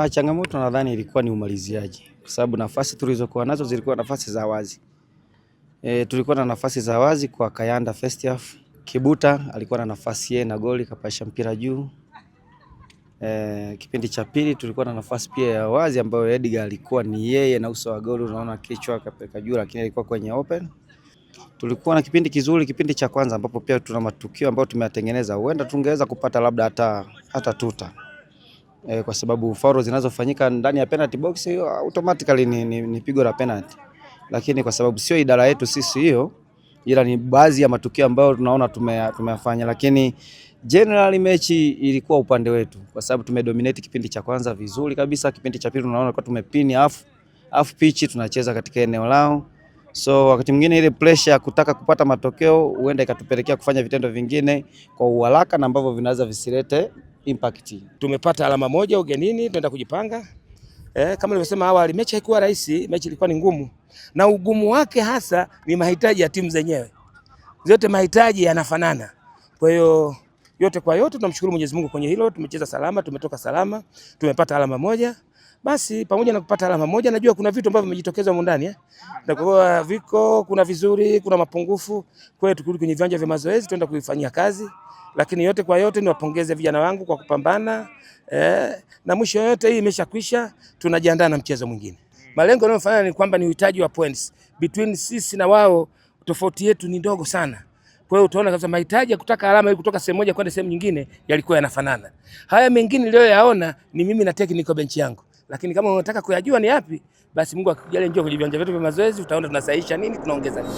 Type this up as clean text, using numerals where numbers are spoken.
Changamoto nadhani ilikuwa ni umaliziaji, kwa sababu nafasi tulizokuwa nazo zilikuwa nafasi za wazi. Tulikuwa na nafasi za wazi kwa Kayanda first half. Kibuta alikuwa na nafasi yeye na goli kapasha mpira juu. Kipindi cha pili tulikuwa na nafasi pia ya wazi ambayo Edgar alikuwa ni yeye na uso wa goli, unaona kichwa kapeka juu, lakini alikuwa kwenye open. Tulikuwa na kipindi kizuri kipindi cha kwanza ambapo pia tuna matukio ambayo tumeyatengeneza, huenda tungeweza kupata labda hata tuta. Kwa sababu foul zinazofanyika ndani ya penalty box hiyo automatically ni pigo la penalty, lakini kwa sababu sio idara yetu sisi hiyo, ila ni baadhi ya matukio ambayo tunaona tumeyafanya, lakini generally mechi ilikuwa upande wetu kwa sababu tumedominate kipindi cha kwanza vizuri kabisa. Kipindi cha pili tunaona kwa tumepini half pitch, tunacheza katika eneo lao, so wakati mwingine ile pressure ya kutaka kupata matokeo huenda ikatupelekea kufanya vitendo vingine kwa uharaka na ambavyo vinaweza visilete impact. Tumepata alama moja ugenini, tunaenda kujipanga. Kama nilivyosema awali, mechi haikuwa rahisi, mechi ilikuwa ni ngumu. Na ugumu wake hasa ni mahitaji ya timu zenyewe. Zote mahitaji yanafanana. Kwa hiyo yote kwa yote tunamshukuru Mwenyezi Mungu kwenye hilo, tumecheza salama, tumetoka salama, tumepata alama moja. Basi pamoja na kupata alama moja, najua kuna vitu ambavyo vimejitokeza huko ndani Na kwa viko kuna vizuri, kuna mapungufu. Kwa hiyo tukirudi kwenye viwanja vya mazoezi tuenda kuifanyia kazi. Lakini yote kwa yote niwapongeze vijana wangu kwa kupambana. Na mwisho yote hii imeshakwisha, tunajiandaa na mchezo mwingine. Malengo yanayofanya ni kwamba ni uhitaji wa points. Between sisi na wao tofauti yetu ni ndogo sana. Kwa hiyo utaona kabisa mahitaji ya kutaka alama ili kutoka sehemu moja kwenda sehemu nyingine yalikuwa yanafanana. Haya mengine leo yaona ni mimi na technical bench yangu. Lakini kama unataka kuyajua ni yapi, basi Mungu akijalia njoo kwenye viwanja vyetu vya mazoezi utaona tunasahihisha nini, tunaongeza nini.